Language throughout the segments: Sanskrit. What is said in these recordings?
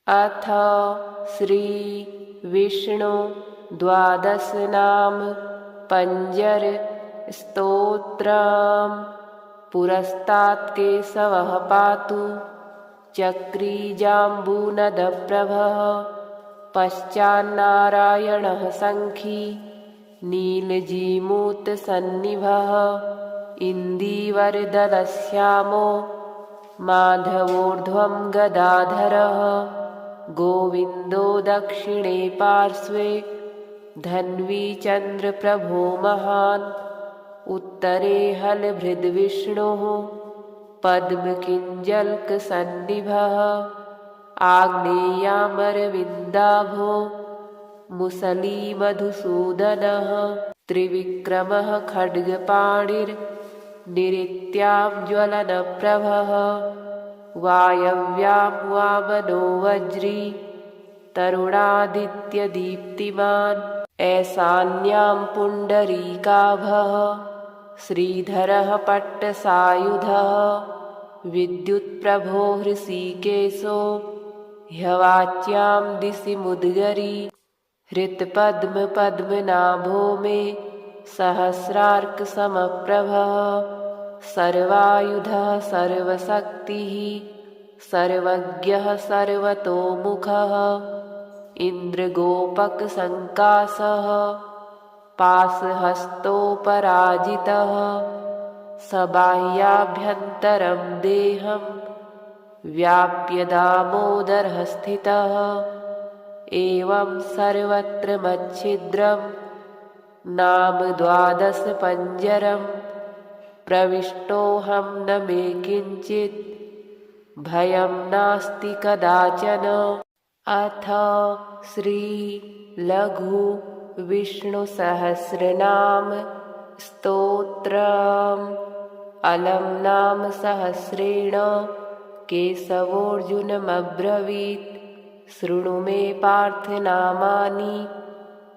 अथ श्री विष्णु द्वादश नाम पंजर स्तोत्रम्। पुरस्तात् केशवः पातु चक्री जाम्बूनदप्रभः। पश्चान्नारायणः शङ्खी नीलजीमूतसन्निभः। इन्दीवरदलश्यामो माधवोर्ध्वं गदाधरः। गोविन्दो दक्षिणे पार्श्वे धन्वी चन्द्रप्रभो महान्। उत्तरे हलभृद्विष्णुः पद्मकिञ्जल्कसन्निभः। आग्नेयामरविन्दाभो मुसलीमधुसूदनः। त्रिविक्रमः खड्गपाणिर्निरित्यां ज्वलनप्रभः। वायव्यां वामनो वज्री तरुणादित्यदीप्तिमान्। ऐशान्यां पुण्डरीकाभः श्रीधरः पट्टसायुधः। विद्युत्प्रभो हृषीकेशो ह्यवाच्यां दिशि मुद्गरी। हृत्पद्मपद्मनाभो मे सहस्रार्कसमप्रभः। सर्वायुधः सर्वशक्तिः सर्वज्ञः सर्वतोमुखः। इन्द्रगोपकसङ्कासः पाशहस्तोपराजितः। सबाह्याभ्यन्तरं देहं व्याप्य दामोदरः स्थितः। एवं सर्वत्र मच्छिद्रं नाम 12 पंजरं। प्रविष्टोऽहं न मे किञ्चित् भयं नास्ति कदाचन। अथ श्री लघु विष्णुसहस्रनाम स्तोत्रम्। अलं नाम सहस्रेण केशवोऽर्जुनमब्रवीत्। शृणु मे पार्थ नामानि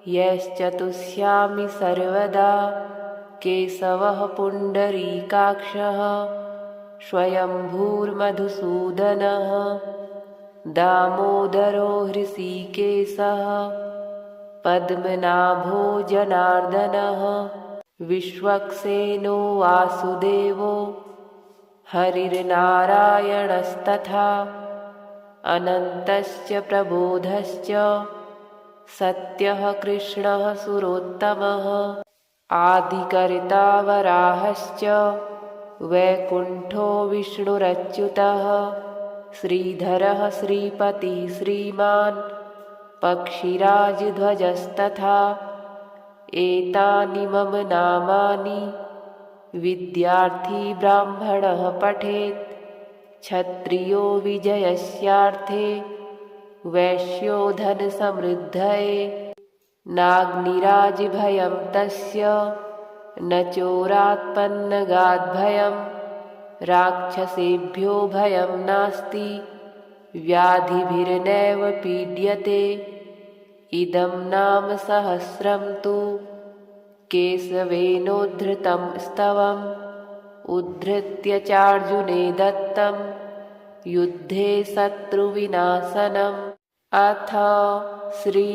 यश्चतुष्यामि सर्वदा। केशवः पुण्डरीकाक्षः स्वयंभूर्मधुसूदनः। दामोदरो हृषीकेशः पद्मनाभो जनार्दनः। विश्वक्सेनो वासुदेवो हरिर्नारायणस्तथा। अनन्तश्च प्रबोधश्च सत्यः कृष्णः सुरोत्तमः। आदिकर्ता वराहश्च वैकुण्ठो विष्णुरच्युतः। श्रीधरः श्रीपतिः श्रीमान् पक्षिराजध्वजस्तथा। एतानि मम नामानि विद्यार्थी ब्राह्मणः पठेत्। क्षत्रियो विजयस्यार्थे वैश्यो धनसमृद्धये। नाग्निराजभयं तस्य न चोरात्पन्नगाद्भयं। राक्षसेभ्यो भयं नास्ति व्याधिभिर्नैव पीड्यते। इदं नाम सहस्रं तु केशवेनोद्धृतं स्तवम्। उद्धृत्य चार्जुने दत्तं युद्धे शत्रुविनाशनम्। अथ श्री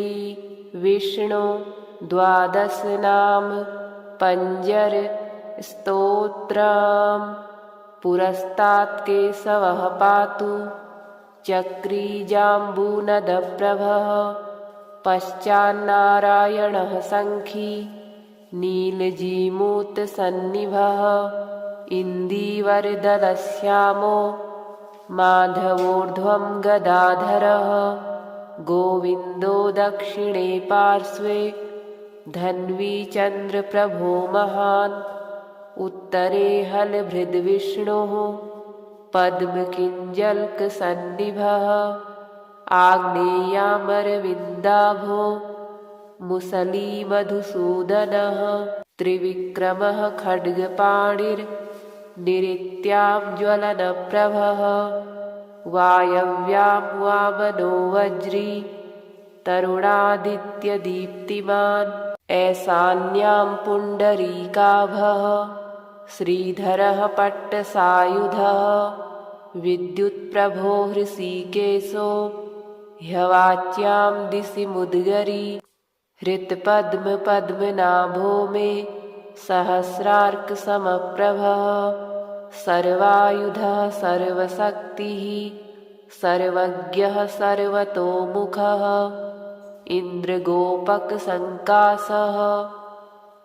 विष्णु द्वादश नाम पंजर स्तोत्रम्। पुरस्तात् केशवः पातु चक्री जाम्बूनदप्रभः। पश्चान्नारायणः शङ्खी नीलजीमूतसन्निभः। इन्दीवरदलश्यामो माधवोर्ध्वं गदाधरः। गोविन्दो दक्षिणे पार्श्वे धन्वी चन्द्रप्रभो महान्। उत्तरे हलभृद्विष्णुः पद्मकिञ्जल्कसन्निभः। आग्नेयामरविन्दाभो मुसलीमधुसूदनः। त्रिविक्रमः खड्गपाणिर्निरित्यां ज्वलनप्रभः। वायव्यां वामनो वज्री तरुणादित्यदीप्तिमान्। ऐशान्यां पुण्डरीकाभः श्रीधरः पट्टसायुधः। विद्युत्प्रभो हृषीकेशो ह्यवाच्यां दिशि मुद्गरी हृत्पद्मपद्मनाभो मे सहस्रार्कसमप्रभः सर्वायुधः सर्वशक्तिः सर्वज्ञः सर्वतोमुखः इन्द्रगोपकसङ्कासः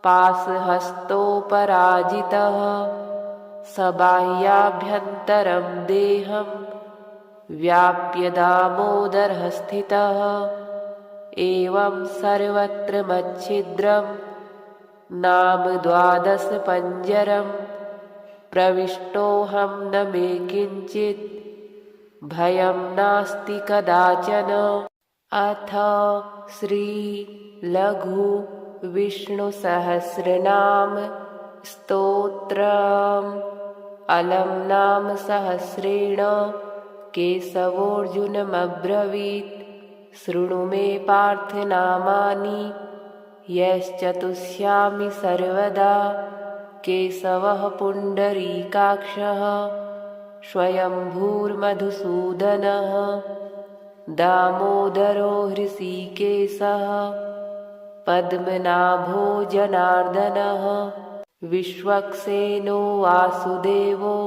पाशहस्तोपराजितः सबाह्याभ्यन्तरं देहं व्याप्य दामोदरः स्थितः एवं सर्वत्र मच्छिद्रं नाम 12 पञ्जरं प्रविष्टोऽहं न मे किञ्चित् भयं नास्ति कदाचन। अथ श्री लघु विष्णुसहस्रनाम स्तोत्रम्। अलं नाम सहस्रेण केशवोऽर्जुनमब्रवीत् शृणु मे पार्थ नामानि यश्चतुष्यामि सर्वदा। केशवः पुण्डरीकाक्षः स्वयंभूर्मधुसूदनः दामोदरो हृषीकेशः पद्मनाभो जनार्दनः विश्वक्सेनो वासुदेवो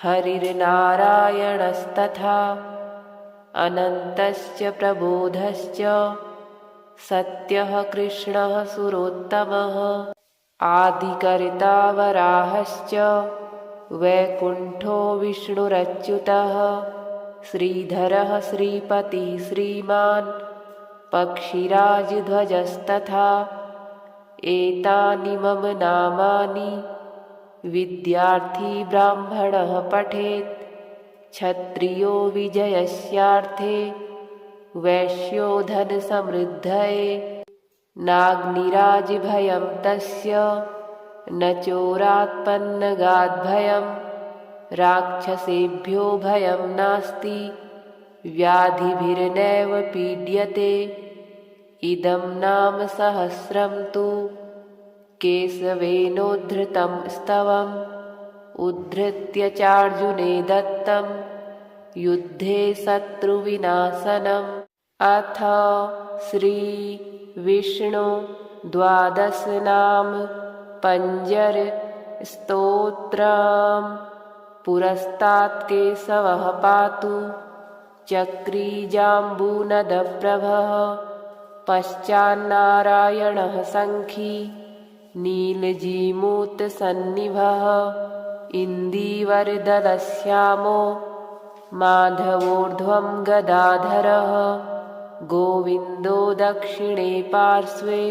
हरिर्नारायणस्तथा अनन्तश्च प्रबोधश्च सत्यः कृष्णः सुरोत्तमः आदिकर्ता वराहश्च वैकुण्ठो विष्णुरच्युतः श्रीधरः श्रीपतिः श्रीमान् पक्षिराजध्वजस्तथा एतानि मम नामानि विद्यार्थी ब्राह्मणः पठेत् क्षत्रियो विजयस्यार्थे वैश्यो धनसमृद्धये नाग्निराजभयं तस्य न चोरात्पन्नगाद्भयं राक्षसेभ्यो भयं नास्ति व्याधिभिर्नैव पीड्यते। इदं नाम सहस्रं तु केशवेनोद्धृतं स्तवम् उद्धृत्य चार्जुने दत्तं युद्धे शत्रुविनाशनम्। अथ श्री विष्णु 12 नाम पञ्जर स्तोत्रम्। पुरस्तात् केशवः पातु चक्रीजाम्बूनदप्रभः पश्चान्नारायणः शङ्खी नीलजीमूतसन्निभः इन्दीवरदलश्यामो माधवोर्ध्वं गदाधरः गोविन्दो दक्षिणे पार्श्वे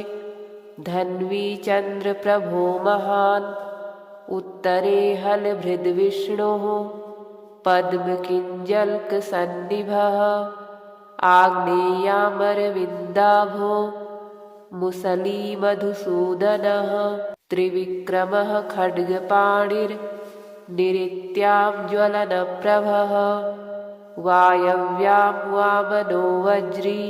धन्वी चन्द्रप्रभो महान् उत्तरे हलभृद्विष्णुः पद्मकिञ्जल्कसन्निभः आग्नेयामरविन्दाभो मुसलीमधुसूदनः त्रिविक्रमः खड्गपाणिर्निरित्यां वायव्यां वामनो वज्री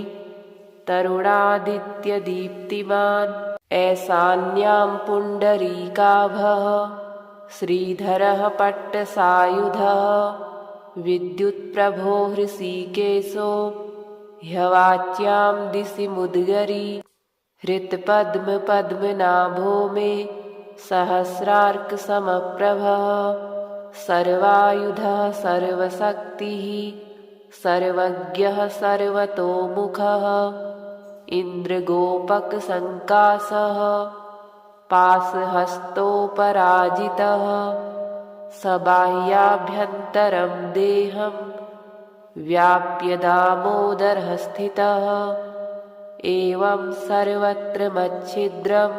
तरुणादित्यदीप्तिमान् ऐशान्यां पुण्डरीकाभः श्रीधरः पट्टसायुधः विद्युत्प्रभो हृषीकेशो ह्यवाच्यां दिशि मुद्गरी हृत्पद्मपद्मनाभो मे सहस्रार्कसमप्रभः सर्वायुधः सर्वशक्तिः सर्वज्ञः सर्वतोमुखः इन्द्रगोपकसङ्कासः पाशहस्तोपराजितः सबाह्याभ्यन्तरं देहं व्याप्य दामोदरः स्थितः एवं सर्वत्र मच्छिद्रं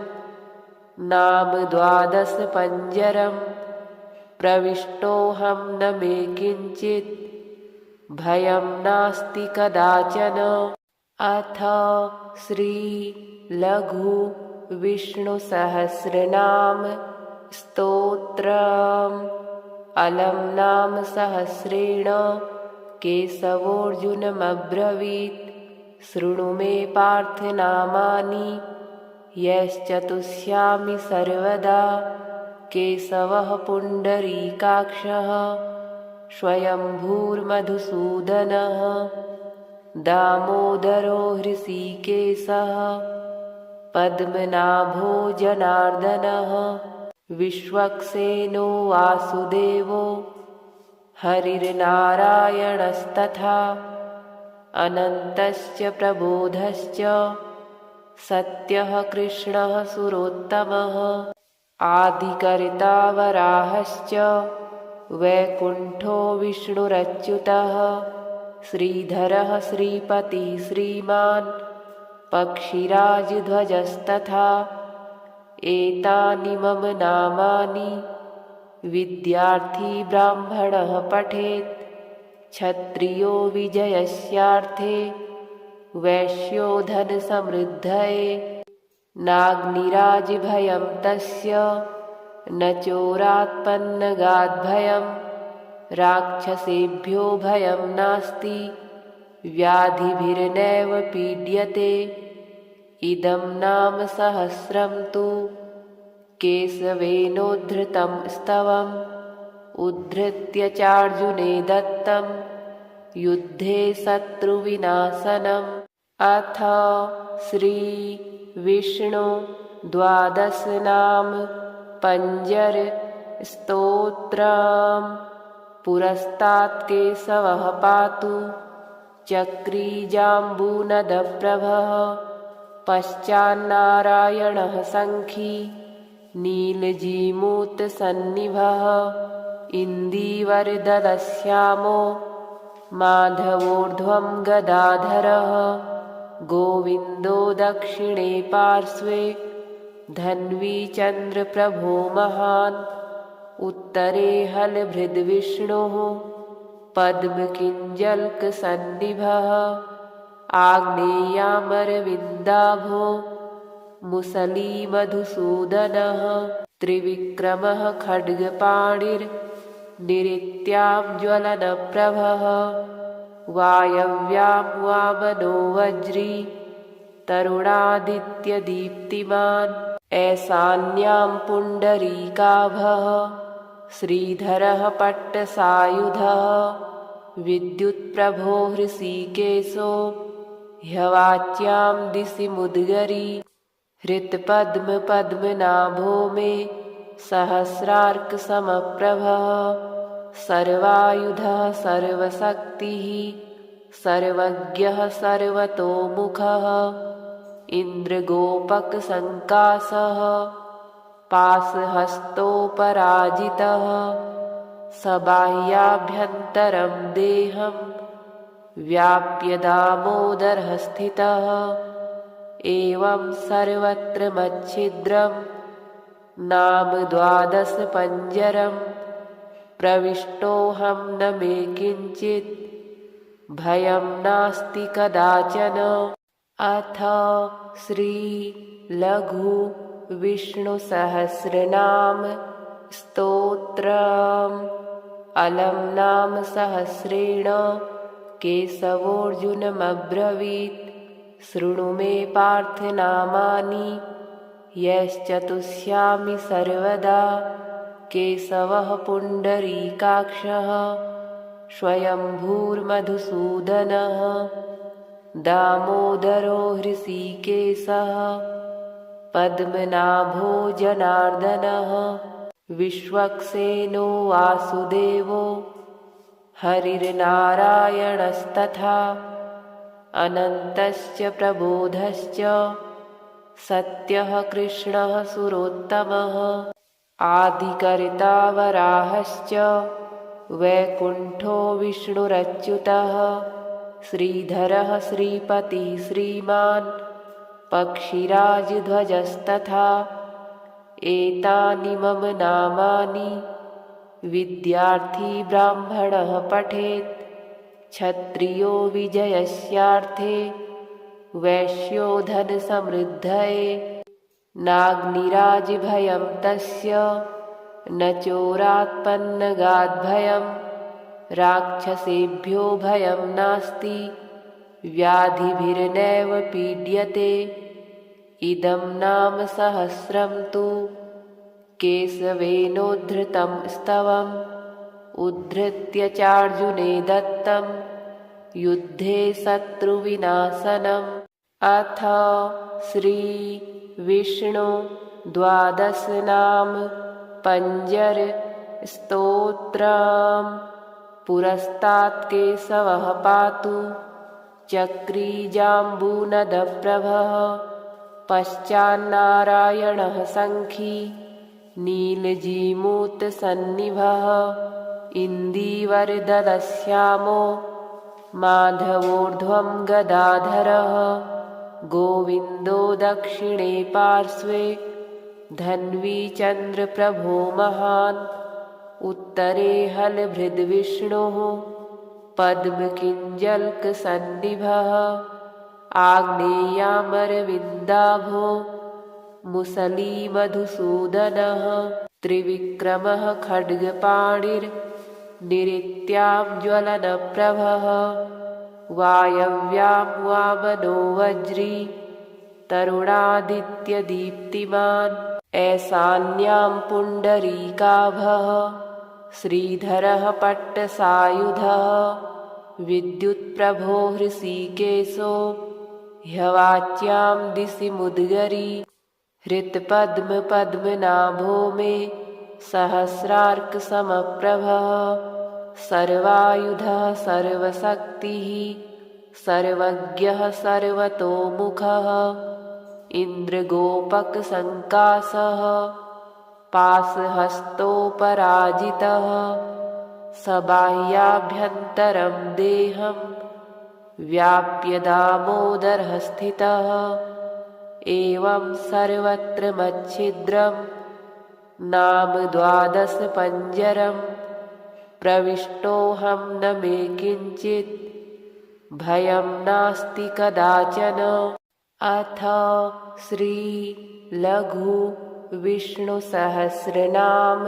नाम 12 पञ्जरं प्रविष्टोऽहं न मे किञ्चित् भयं नास्ति कदाचन। अथ श्री लघु विष्णुसहस्रनाम स्तोत्रम्। अलं नाम सहस्रेण केशवोऽर्जुनमब्रवीत् शृणु मे पार्थ नामानि यश्चतुष्यामि सर्वदा। केशवः पुण्डरीकाक्षः स्वयंभूर्मधुसूदनः दामोदरो हृषीकेशः पद्मनाभो जनार्दनः विश्वक्सेनो वासुदेवो हरिर्नारायणस्तथा अनन्तश्च प्रबोधश्च सत्यः कृष्णः सुरोत्तमः आदिकर्ता वराहश्च वैकुण्ठो विष्णुरच्युतः श्रीधरः श्रीपतिः श्रीमान् पक्षिराजध्वजस्तथा एतानि मम नामानि विद्यार्थी ब्राह्मणः पठेत् क्षत्रियो विजयस्यार्थे वैश्यो धनसमृद्धये नाग्निराजभयं तस्य न चोरात्पन्नगाद्भयं राक्षसेभ्यो भयं नास्ति व्याधिभिर्नैव पीड्यते इदं नाम सहस्रं तु केशवेनोद्धृतं स्तवम् उद्धृत्य चार्जुने दत्तं युद्धे शत्रुविनाशनम् अथ श्री विष्णु द्वादशनाम पंजर स्तोत्रम् पुरस्तात् केशवः पातु चक्रीजाम्बूनदप्रभः पश्चान्नारायणः सङ्खी नीलजीमूतसन्निभः इन्दीवरदलश्यामो माधवोर्ध्वं गदाधरः गोविन्दो दक्षिणे पार्श्वे धन्वी चन्द्रप्रभो महान् उत्तरे हलभृद्विष्णुः पद्मकिञ्जल्कसन्निभः आग्नेयामरविन्दाभो मुसलीमधुसूदनः त्रिविक्रमः खड्गपाणिर्निरित्यां ज्वलनप्रभः वायव्यां वामनो वज्री तरुणादित्यदीप्तिमान् ऐशान्यां पुण्डरीकाभः श्रीधरः पट्टसायुधः विद्युत्प्रभो हृषीकेशो ह्यवाच्यां दिशि मुद्गरी हृत्पद्मपद्मनाभो मे सहस्रार्कसमप्रभः सर्वायुधः सर्वशक्तिः सर्वज्ञः सर्वतोमुखः इन्द्रगोपकसङ्कासः पाशहस्तोपराजितः सबाह्याभ्यन्तरं देहं व्याप्य दामोदरः स्थितः एवं सर्वत्र मच्छिद्रं नाम 12 पञ्जरं प्रविष्टोऽहं न मे किञ्चित् भयं नास्ति कदाचन। अथ श्री लघु विष्णुसहस्रनाम स्तोत्रम् अलम नाम सहस्रेण केशवोऽर्जुनमब्रवीत् शृणु मे पार्थ नामानि यश्चतुष्यामि सर्वदा केशवः पुण्डरीकाक्षः स्वयंभूर्मधुसूदनः दामोदरो हृषीकेशः पद्मनाभो जनार्दनः विश्वक्सेनो वासुदेवो हरिर्नारायणस्तथा अनन्तश्च प्रबोधश्च सत्यः कृष्णः सुरोत्तमः आदिकर्ता वराहश्च वैकुण्ठो विष्णुरच्युतः श्रीधरः श्रीपतिः श्रीमान् पक्षिराजध्वजस्तथा एतानि मम नामानि विद्यार्थी ब्राह्मणः पठेत् क्षत्रियो विजयस्यार्थे वैश्यो धनसमृद्धये नाग्निराजभयं तस्य न चोरात्पन्नगाद्भयं राक्षसेभ्यो भयं नास्ति व्याधिभिर्नैव पीड्यते इदं नाम सहस्रं तु केशवेनोद्धृतं स्तवम् उद्धृत्य चार्जुने दत्तं युद्धे शत्रुविनाशनम्। अथ श्री विष्णु द्वादश नाम पंजर स्तोत्रम्। पुरस्तात् केशवः पातु चक्री जाम्बूनदप्रभः। पश्चान्नारायणः शङ्खी नीलजीमूतसन्निभः। इन्दीवरदलश्यामो माधवोर्ध्वं गदाधरः। गोविन्दो दक्षिणे पार्श्वे धन्वी चन्द्रप्रभो महान्। उत्तरे हलभृद्विष्णुः पद्मकिञ्जल्कसन्निभः। आग्नेयामरविन्दाभो मुसलीमधुसूदनः। त्रिविक्रमः खड्गपाणिर्निरित्यां ज्वलनप्रभः। वायव्यां वामनो वज्री तरुणादित्यदीप्तिमान्। ऐशान्यां पुण्डरीकाभः श्रीधरः पट्टसायुधः। विद्युत्प्रभो हृषीकेशो ह्यवाच्यां दिशि मुद्गरी। हृत्पद्मपद्मनाभो मे सहस्रार्कसमप्रभः। सर्वायुधः सर्वशक्तिः सर्वज्ञः सर्वतोमुखः। इन्द्रगोपकसङ्कासः पाशहस्तोपराजितः। सबाह्याभ्यन्तरं देहं व्याप्य दामोदरः स्थितः। एवं सर्वत्र मच्छिद्रं नाम 12 पञ्जरम्। प्रविष्टोऽहं न मे किञ्चित् भयं नास्ति कदाचन। अथ श्री लघु विष्णु सहस्रनाम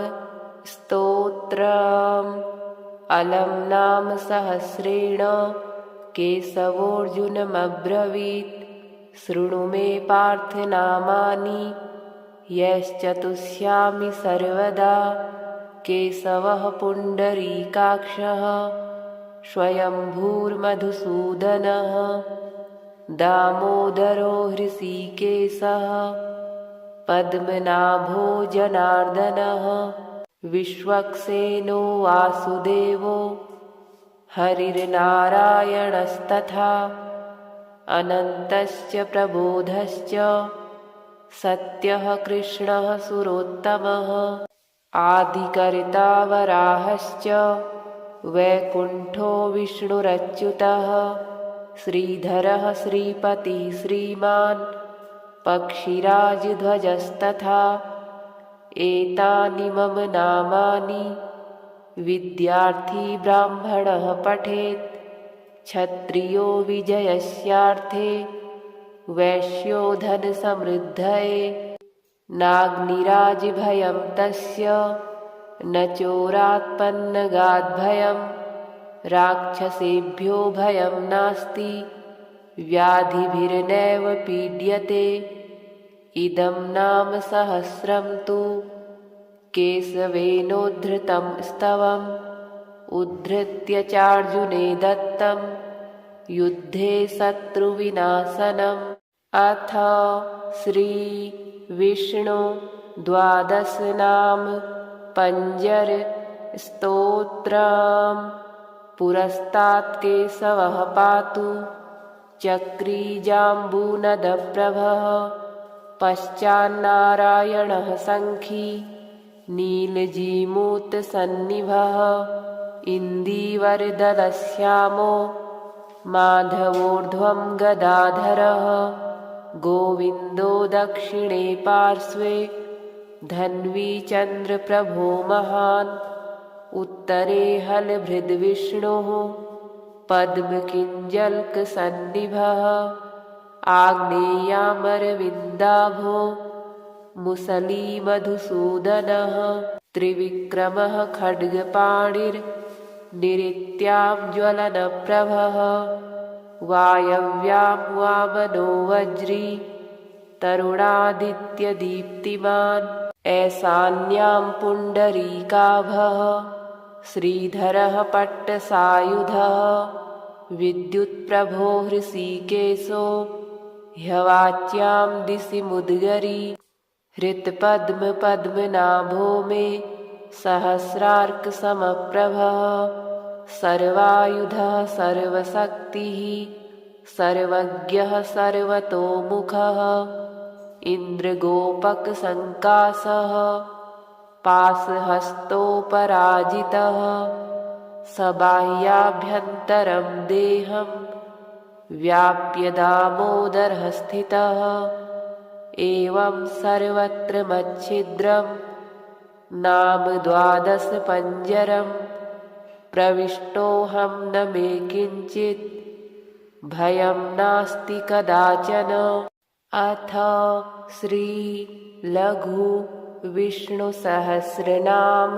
स्तोत्रम्। अलम् नाम सहस्रेण केशवोऽर्जुनमब्रवीत्। शृणु मे पार्थ नामानि यश्चतुष्यामि सर्वदा। केशवः पुण्डरीकाक्षः स्वयंभूर्मधुसूदनः। दामोदरो हृषीकेशः पद्मनाभो जनार्दनः। विश्वक्सेनो वासुदेवो हरिर्नारायणस्तथा। अनन्तश्च प्रबोधश्च सत्यः कृष्णः सुरोत्तमः। आदिकर्ता वराहश्च वैकुण्ठो विष्णुरच्युतः। श्रीधरः श्रीपतिः श्रीमान् पक्षिराजध्वजस्तथा। एतानि मम नामानि विद्यार्थी ब्राह्मणः पठेत्। क्षत्रियो विजयस्यार्थे वैश्यो धनसमृद्धये। नाग्निराजभयं तस्य न चोरात्पन्नगाद्भयम्। राक्षसेभ्यो भयं नास्ति व्याधिभिर्नैव पीड्यते। इदं नाम सहस्रं तु केशवेनोद्धृतं स्तवम्। उद्धृत्य चार्जुने दत्तं युद्धे शत्रुविनाशनम्। अथ श्री विष्णु द्वादश नाम पंजर स्तोत्रम्। पुरस्तात् केशवः पातु चक्री जाम्बूनदप्रभः। पश्चान्नारायणः शङ्खी नीलजीमूतसन्निभः। इन्दीवरदलश्यामो माधवोर्ध्वं गदाधरः। गोविन्दो दक्षिणे पार्श्वे धन्वी चन्द्रप्रभो महान्। उत्तरे हलभृद्विष्णुः पद्मकिञ्जल्कसन्निभः। आग्नेयामरविन्दाभो मुसलीमधुसूदनः। त्रिविक्रमः खड्गपाणिर्निरित्यां ज्वलनप्रभः। वायव्यां वामनो वज्री तरुणादित्यदीप्तिमान्। ऐशान्यां पुण्डरीकाभः श्रीधरः पट्टसायुधः। विद्युत्प्रभो हृषीकेशो ह्यवाच्यां दिशि मुद्गरी हृत्पद्मपद्मनाभो मे सहस्रार्कसमप्रभः सर्वायुधः सर्वशक्तिः सर्वज्ञः सर्वतोमुखः इन्द्रगोपकसङ्कासः पाशहस्तोपराजितः सबाह्याभ्यन्तरं देहं व्याप्य दामोदरः स्थितः एवं सर्वत्र मच्छिद्रं नाम 12 पञ्जरं प्रविष्टोऽहं न मे किञ्चित् भयं नास्ति कदाचन। अथ श्री लघु विष्णुसहस्रनाम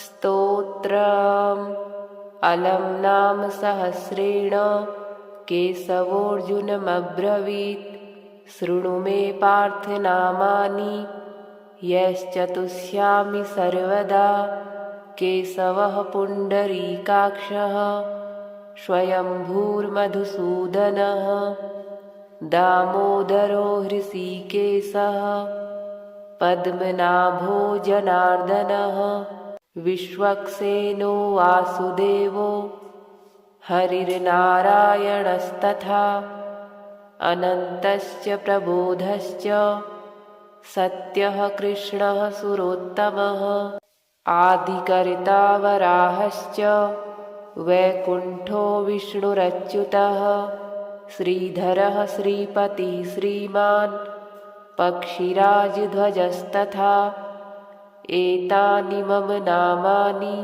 स्तोत्रम्। अलं नाम सहस्रेण केशवोऽर्जुनमब्रवीत् शृणु मे पार्थ नामानि यश्चतुष्यामि सर्वदा। केशवः पुण्डरीकाक्षः स्वयंभूर्मधुसूदनः दामोदरो हृषीकेशः पद्मनाभो जनार्दनः विश्वक्सेनो वासुदेवो हरिर्नारायणस्तथा अनन्तश्च प्रबोधश्च सत्यः कृष्णः सुरोत्तमः आदिकर्ता वराहश्च वैकुण्ठो विष्णुरच्युतः श्रीधरः श्रीपतिः श्रीमान् पक्षिराजध्वजस्तथा एतानि मम नामानि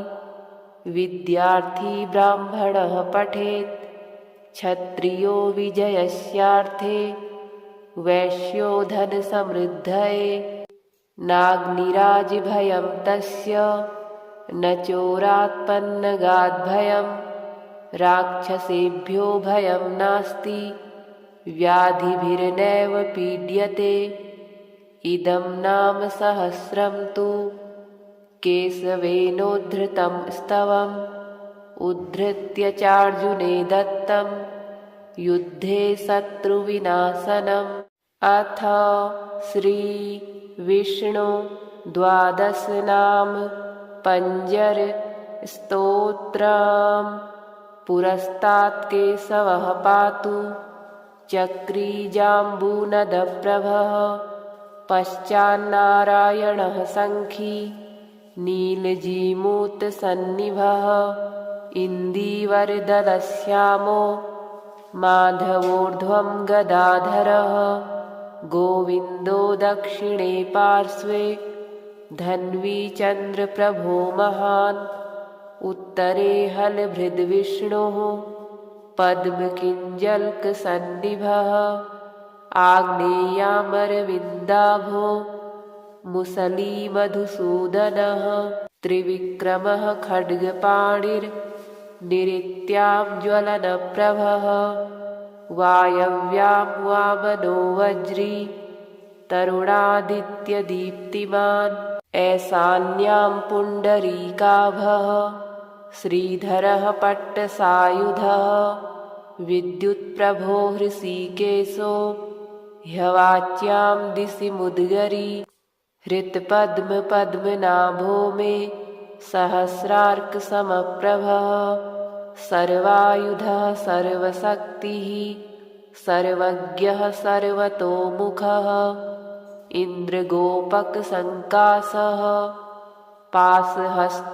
विद्यार्थी ब्राह्मणः पठेत् क्षत्रियो विजयस्यार्थे वैश्यो धनसमृद्धये नाग्निराजभयं तस्य न चोरात्पन्नगाद्भयं राक्षसेभ्यो भयं नास्ति व्याधिभिर्नैव पीड्यते। इदं नाम सहस्रं तु केशवेनोद्धृतं स्तवम् उद्धृत्य चार्जुने दत्तं युद्धे शत्रुविनाशनम्। अथ श्री विष्णु 12 नाम पञ्जर स्तोत्रम्। पुरस्तात् केशवः पातु चक्री जाम्बूनदप्रभः पश्चान्नारायणः शङ्खी नीलजीमूतसन्निभः इन्दीवरदलश्यामो माधवोर्ध्वं गदाधरः गोविन्दो दक्षिणे पार्श्वे धन्वी चन्द्रप्रभो महान् उत्तरे हलभृद्विष्णुः पद्मकिञ्जल्कसन्निभः आग्नेयामरविन्दाभो मुसलीमधुसूदनः त्रिविक्रमः खड्गपाणिर्निरित्याज्वलनप्रभः वायव्यां वामनो वज्री तरुणादित्यदीप्तिमान् ऐशान्यां पुण्डरीकाभः श्रीधरः पट्टसायुधः विद्युत्प्रभो हृषीकेशो ह्यवाच्यां दिशि मुद्गरी हृत्पद्मपद्मनाभो मे सहस्रार्कसमप्रभः सर्वायुधः सर्वशक्तिः सर्वज्ञः सर्वतोमुखः इन्द्रगोपकसङ्कासः पाशहस्तोपराजितः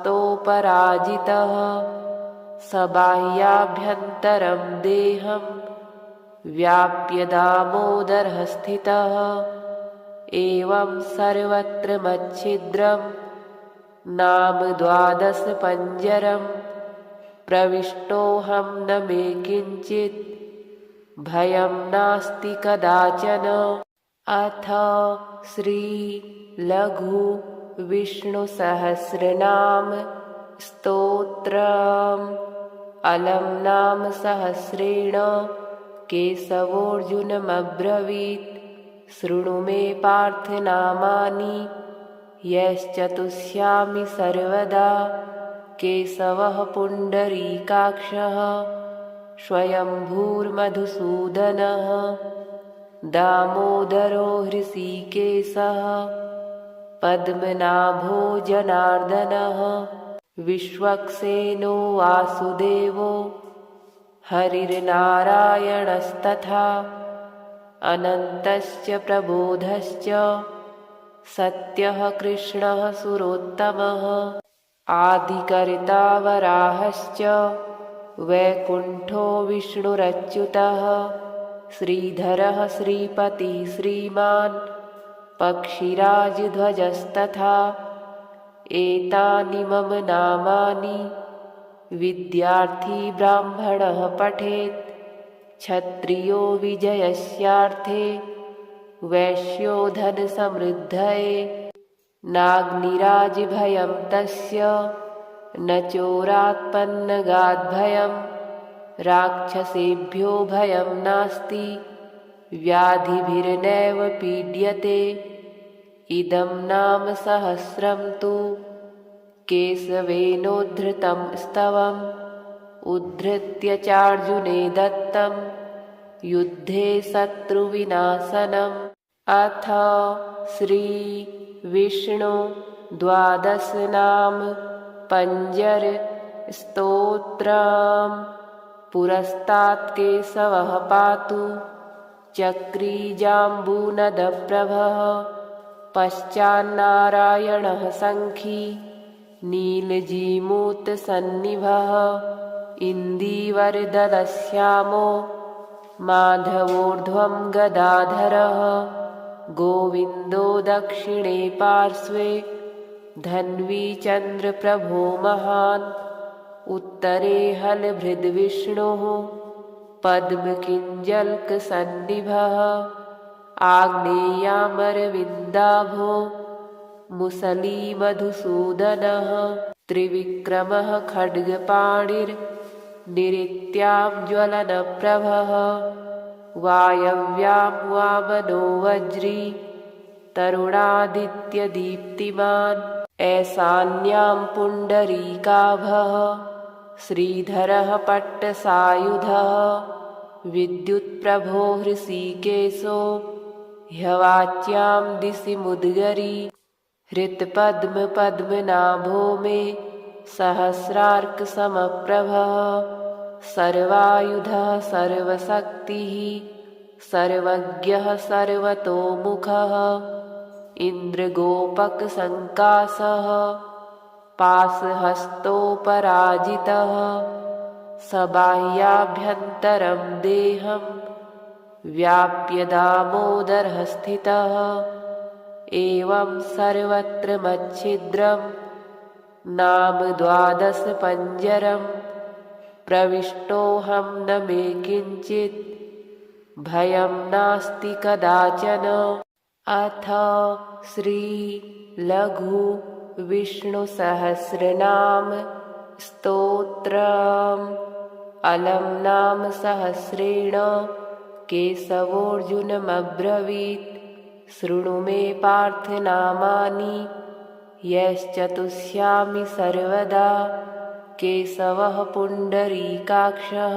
सबाह्याभ्यन्तरं देहं व्याप्य दामोदरः स्थितः एवं सर्वत्र मच्छिद्रं नाम 12 पञ्जरं प्रविष्टोऽहं न मे किञ्चित् भयं नास्ति कदाचन। अथ श्री लघु विष्णुसहस्रनाम स्तोत्रम्। अलं नाम सहस्रेण केशवोऽर्जुनमब्रवीत् शृणु मे पार्थ नामानि यश्चतुष्यामि सर्वदा। केशवः पुण्डरीकाक्षः स्वयंभूर्मधुसूदनः दामोदरो हृषीकेशः पद्मनाभो जनार्दनः विश्वक्सेनो वासुदेवो हरिर्नारायणस्तथा अनन्तश्च प्रबोधश्च सत्यः कृष्णः सुरोत्तमः आदिकर्ता वराहश्च वैकुण्ठो विष्णुरच्युतः श्रीधरः श्रीपतिः श्रीमान् पक्षिराजध्वजस्तथा एतानि मम नामानि विद्यार्थी ब्राह्मणः पठेत् क्षत्रियो विजयस्यार्थे वैश्यो धनसमृद्धये नाग्निराजभयं तस्य न चोरात्पन्नगाद्भयं राक्षसेभ्यो भयं नास्ति व्याधिभिर्नैव पीड्यते इदं नाम सहस्रं तु केशवेनोद्धृतं स्तवम् उद्धृत्य चार्जुने दत्तं युद्धे शत्रुविनाशनम् अथ श्री विष्णु द्वादशनाम पंजर स्तोत्रम् पुरस्तात् केशवः पातु चक्रीजाम्बूनदप्रभः पश्चान्नारायणः सङ्खी नीलजीमूतसन्निभः इन्दीवरदलश्यामो माधवोर्ध्वं गदाधरः गोविन्दो दक्षिणे पार्श्वे धन्वी चन्द्रप्रभो महान् उत्तरे हलभृद्विष्णुः पद्मकिञ्जल्कसन्निभः आग्नेयामरविन्दाभो मुसलीमधुसूदनः त्रिविक्रमः खड्गपाणिर्निरित्यां ज्वलनप्रभः वायव्यां वामनो वज्री तरुणादित्यदीप्तिमान् ऐशान्यां पुण्डरीकाभः श्रीधरः पट्टसायुधः विद्युत्प्रभो हृषीकेशो ह्यवाच्यां दिशि मुद्गरी हृत्पद्मपद्मनाभो मे सहस्रार्कसमप्रभः सर्वायुधः सर्वशक्तिः सर्वज्ञः सर्वतोमुखः इन्द्रगोपकसङ्कासः पाशहस्तोपराजितः सबाह्याभ्यन्तरं देहं व्याप्य दामोदरः स्थितः एवं सर्वत्र मच्छिद्रं नाम 12 पञ्जरं प्रविष्टोऽहं न मे किञ्चित् भयं नास्ति कदाचन। अथ श्री लघु विष्णुसहस्रनाम स्तोत्रम् अलम नाम सहस्रेण केशवोऽर्जुनमब्रवीत् शृणु मे पार्थ नामानि यश्चतुष्यामि सर्वदा केशवः पुण्डरीकाक्षः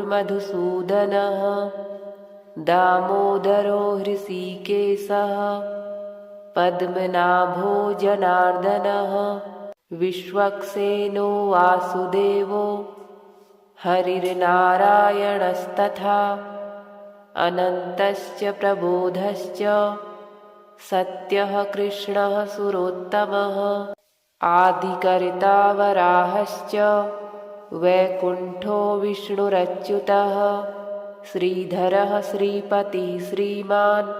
स्वयंभूर्मधुसूदनः दामोदरो हृषीकेशः पद्मनाभो जनार्दनः विश्वक्सेनो वासुदेवो हरिर्नारायणस्तथा अनन्तश्च प्रबोधश्च सत्यः कृष्णः सुरोत्तमः आदिकर्ता वराहश्च वैकुण्ठो विष्णुरच्युतः श्रीधरः श्रीपतिः श्रीमान्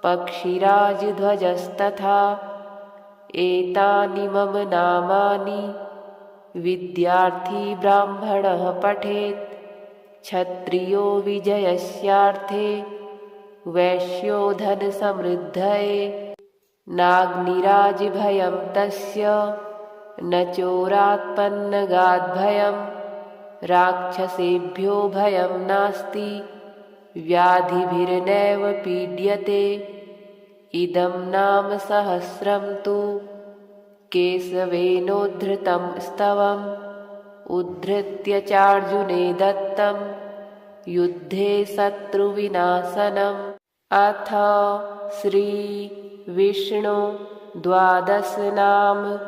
पक्षिराजध्वजस्तथा एतानि मम नामानि विद्यार्थी ब्राह्मणः पठेत् क्षत्रियो विजयस्यार्थे वैश्यो धनसमृद्धये नाग्निराजभयं तस्य न चोरात्पन्नगाद्भयं राक्षसेभ्यो भयं नास्ति व्याधिभिर्नैव पीड्यते इदं नाम सहस्रं तु केशवेनोद्धृतं स्तवम् उद्धृत्य चार्जुने दत्तं युद्धे शत्रुविनाशनम्। अथ श्री विष्णु द्वादश नाम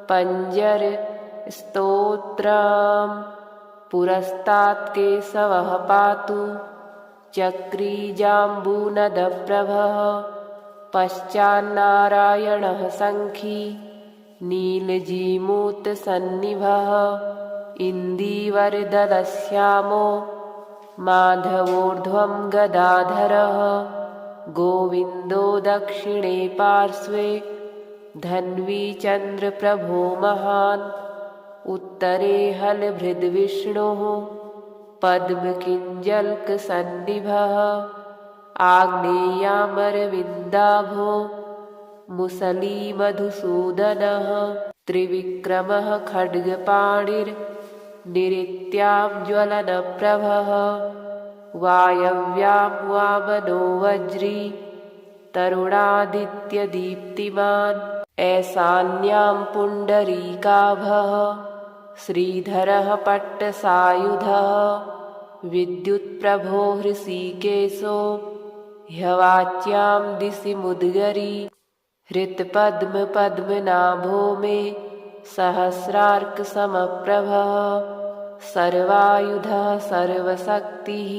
पंजर स्तोत्रम्। पुरस्तात् केशवः पातु चक्री जाम्बूनदप्रभः, पश्चान्नारायणः शङ्खी नीलजीमूतसन्निभः, इन्दीवरदलश्यामो माधवोर्ध्वं गदाधरः, गोविन्दो दक्षिणे पार्श्वे धन्वी चन्द्रप्रभो महान्, उत्तरे हलभृद्विष्णुः पद्मकिञ्जल्कसन्निभः, आग्नेयामरविन्दाभो मुसलीमधुसूदनः, त्रिविक्रमः खड्गपाणिर्निरित्यां ज्वलनप्रभः, वायव्यां वामनो वज्री तरुणादित्यदीप्तिमान्, ऐशान्यां पुण्डरीकाभः श्रीधरः पट्टसायुधः, विद्युत्प्रभो हृषीकेशो ह्यवाच्यां दिशि मुद्गरी, हृत्पद्मपद्मनाभो मे सहस्रार्कसमप्रभः, सर्वायुधः सर्वशक्तिः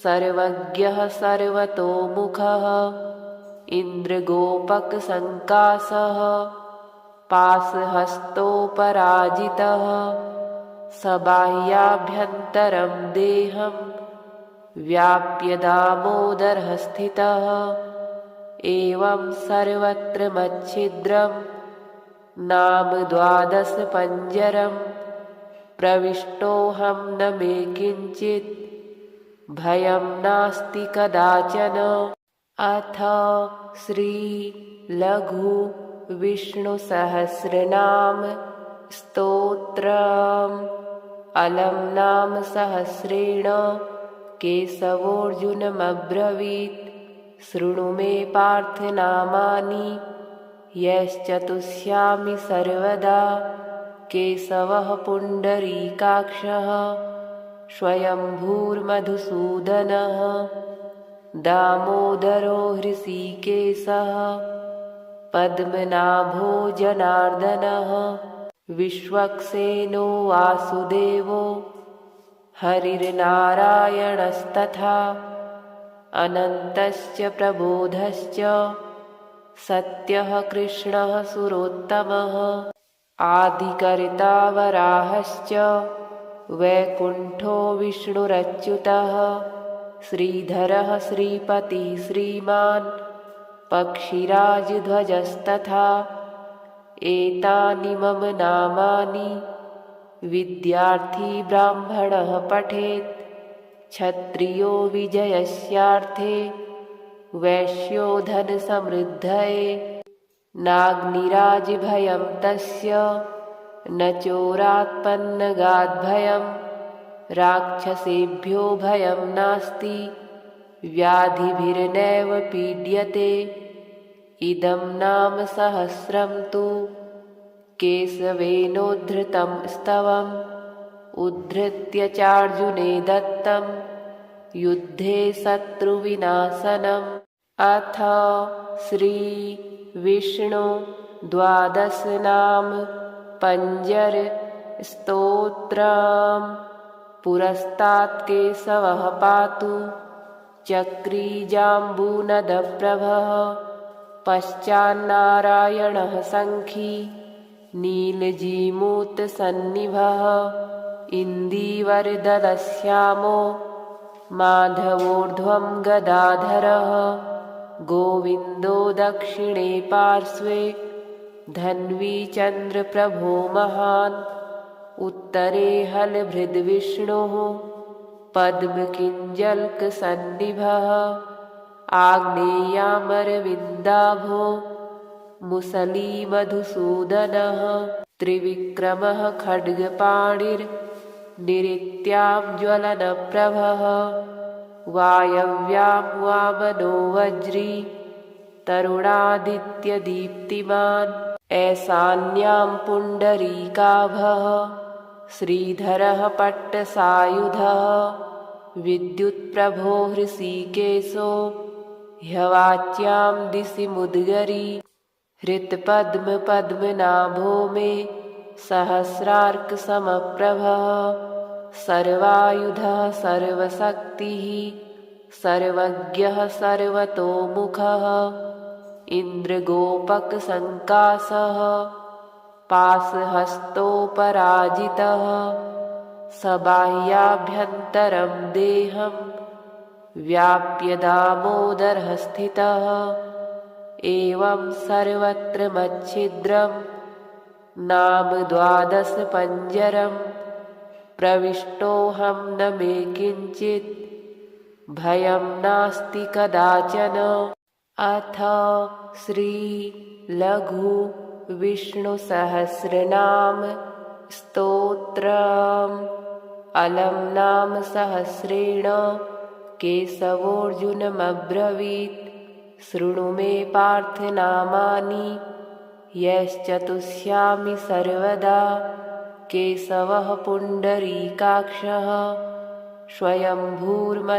सर्वज्ञः सर्वतोमुखः, इन्द्रगोपकसङ्कासः पाशहस्तोपराजितः, सबाह्याभ्यन्तरं देहं व्याप्य दामोदरः स्थितः, एवं सर्वत्र मच्छिद्रं नाम 12 पंजरं, प्रविष्टोऽहं न मे किञ्चित् भयं नास्ति कदाचन। अथ श्री लघु विष्णु सहस्रनाम स्तोत्रम्। अलं नाम सहस्रेण केशवोऽर्जुनमब्रवीत्, शृणु मे पार्थ नामानि यश्चतुष्यामि सर्वदा। केशवः पुण्डरीकाक्षः स्वयंभूर्मधुसूदनः, दामोदरो हृषीकेशः पद्मनाभो जनार्दनः, विश्वक्सेनो वासुदेवो हरिर्नारायणस्तथा, अनन्तश्च प्रबोधश्च सत्यः कृष्णः सुरोत्तमः, आदिकर्ता वराहश्च वैकुण्ठो विष्णुरच्युतः, श्रीधरः श्रीपतिः श्रीमान् पक्षिराजध्वजस्तथा। एतानि मम नामानि विद्यार्थी ब्राह्मणः पठेत्, क्षत्रियो विजयस्यार्थे वैश्यो धनसमृद्धये। नाग्निराजभयं तस्य न चोरात्पन्नगाद्भयं, राक्षसेभ्यो भयं नास्ति व्याधिभिर्नैव पीड्यते। इदं नाम सहस्रं तु केशवेनोद्धृतं स्तवम्, उद्धृत्य चार्जुने दत्तं युद्धे शत्रुविनाशनम्। अथ श्री विष्णु द्वादश नाम पंजर स्तोत्रम्। पुरस्तात् केशवः पातु चक्री जाम्बूनदप्रभः, पश्चान्नारायणः शङ्खी नीलजीमूतसन्निभः, इन्दीवरदलश्यामो माधवोर्ध्वं गदाधरः, गोविन्दो दक्षिणे पार्श्वे धन्वी चन्द्रप्रभो महान्, उत्तरे हलभृद्विष्णुः पद्मकिञ्जल्कसन्निभः, आग्नेयामरविन्दाभो मुसलीमधुसूदनः, त्रिविक्रमः खड्गपाणिर्निरित्यां ज्वलनप्रभः, वायव्यां वामनो वज्री तरुणादित्यदीप्तिमान्, ऐशान्यां पुण्डरीकाभः श्रीधरः पट्टसायुधः विद्युत्प्रभो हृषीकेशो ह्यवाच्यां दिशि मुद्गरी हृत्पद्मपद्मनाभो मे सहस्रार्कसमप्रभः सर्वायुधः सर्वशक्तिः सर्वज्ञः सर्वतोमुखः इन्द्रगोपकसङ्कासः पाशहस्तोपराजितः सबाह्याभ्यन्तरं देहं व्याप्य दामोदरः स्थितः एवं सर्वत्र मच्छिद्रं नाम 12 पञ्जरं प्रविष्टोऽहं न मे किञ्चित् भयं नास्ति कदाचन। अथ श्री लघु विष्णुसहस्रनाम स्तोत्रम्। अलम् नाम सहस्रेण केशवोऽर्जुनमब्रवीत् शृणु मे पार्थ नामानि यश्चतुष्यामि सर्वदा। केशवः पुण्डरीकाक्षः स्वयंभूर्मधुसूदनः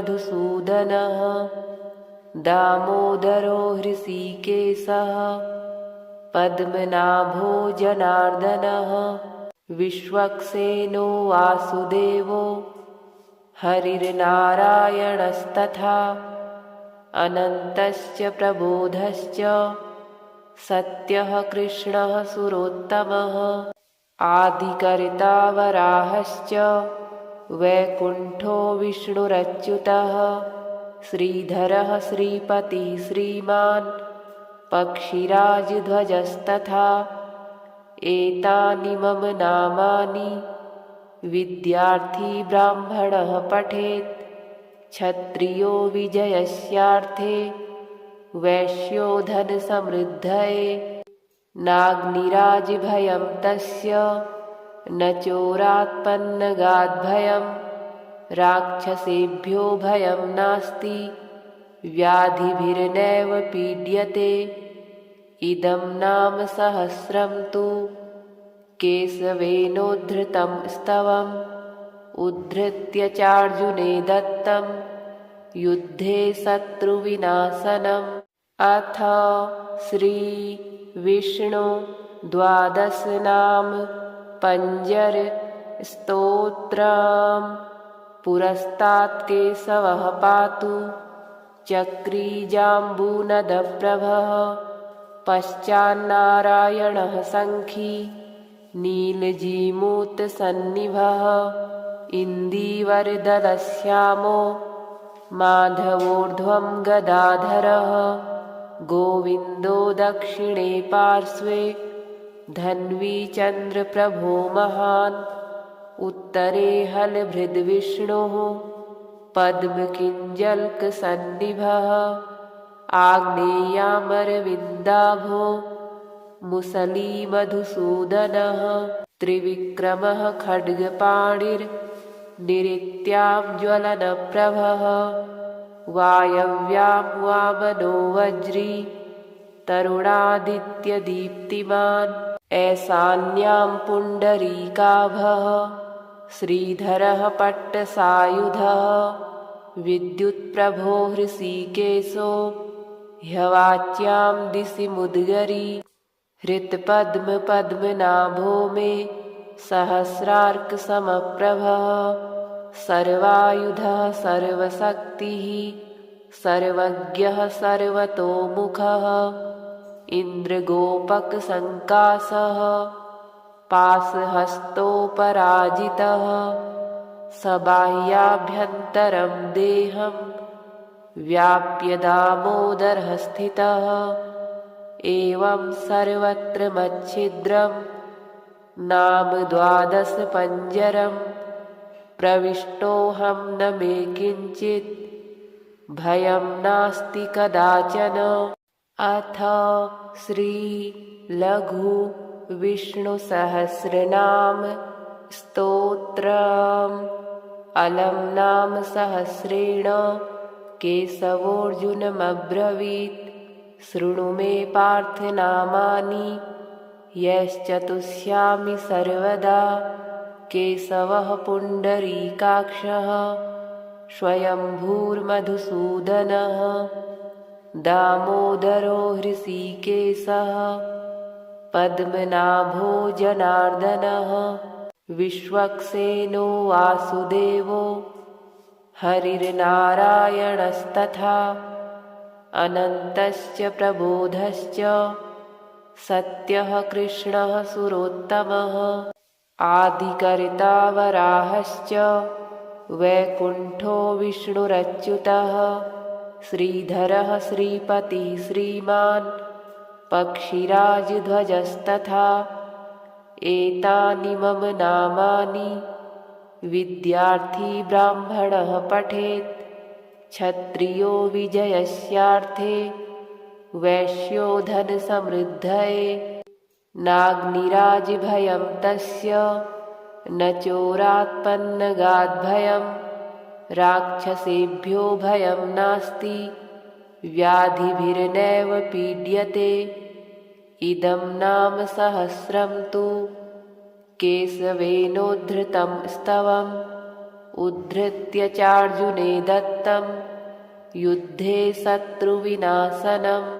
दामोदरो हृषीकेशः पद्मनाभो जनार्दनः विश्वक्सेनो वासुदेवो हरिर्नारायणस्तथा अनन्तश्च प्रबोधश्च सत्यः कृष्णः सुरोत्तमः आदिकर्ता वराहश्च वैकुण्ठो विष्णुरच्युतः श्रीधरः श्रीपतिः श्रीमान् पक्षिराजध्वजस्तथा एतानि मम नामानि विद्यार्थी ब्राह्मणः पठेत् क्षत्रियो विजयस्यार्थे वैश्यो धनसमृद्धये नाग्निराजभयं तस्य न चोरात्पन्नगाद्भयं राक्षसेभ्यो भयं नास्ति व्याधिभिर्नैव पीड्यते। इदं नाम सहस्रं तु केशवेनोद्धृतं स्तवम् उद्धृत्य चार्जुने दत्तं युद्धे शत्रुविनाशनम्। अथ श्री विष्णु 12 नाम पञ्जर स्तोत्रम्। पुरस्तात् केशवः पातु चक्रीजाम्बूनदप्रभः पश्चान्नारायणः सङ्खी नीलजीमूतसन्निभः इन्दीवरदलश्यामो माधवोर्ध्वं गदाधरः गोविन्दो दक्षिणे पार्श्वे धन्वी चन्द्रप्रभो महान् उत्तरे हलभृद्विष्णुः पद्मकिञ्जल्कसन्निभः आग्नेयामरविन्दाभो मुसलीमधुसूदनः त्रिविक्रमः खड्गपाणिर्निरित्याज्वलनप्रभः वायव्यां वामनो वज्री तरुणादित्यदीप्तिमान् ऐशान्यां पुण्डरीकाभः श्रीधरः पट्टसायुधः विद्युत्प्रभो हृषीकेशो ह्यवाच्यां दिशि मुद्गरी हृत्पद्मपद्मनाभो मे सहस्रार्कसमप्रभः सर्वायुधः सर्वशक्तिः सर्वज्ञः सर्वतोमुखः इन्द्रगोपकसङ्कासः पाशहस्तोपराजितः सबाह्याभ्यन्तरं देहं व्याप्य दामोदरः स्थितः एवं सर्वत्र मच्छिद्रं नाम 12 पञ्जरं प्रविष्टोऽहं न मे किञ्चित् भयं नास्ति कदाचन। अथ श्री लघु विष्णुसहस्रनाम स्तोत्रम्। अलम् नाम सहस्रेण केशवोऽर्जुनमब्रवीत् शृणु मे पार्थ नामानि यश्चतुष्यामि सर्वदा। केशवः पुण्डरीकाक्षः स्वयंभूर्मधुसूदनः दामोदरो हृषीकेशः पद्मनाभो जनार्दनः विश्वक्सेनो वासुदेवो हरिर्नारायणस्तथा अनन्तश्च प्रबोधश्च सत्यः कृष्णः सुरोत्तमः आदिकर्ता वराहश्च वैकुण्ठो विष्णुरच्युतः श्रीधरः श्रीपतिः श्रीमान् पक्षिराजध्वजस्तथा एतानि मम नामानि विद्यार्थी ब्राह्मणः पठेत् क्षत्रियो विजयस्यार्थे वैश्यो धनसमृद्धये नाग्निराजभयं तस्य न चोरात्पन्नगाद्भयं राक्षसेभ्यो भयं नास्ति व्याधिभिर्नैव पीड्यते इदं नाम सहस्रं तु केशवेनोद्धृतं स्तवम् उद्धृत्य चार्जुने दत्तं युद्धे शत्रुविनाशनम्।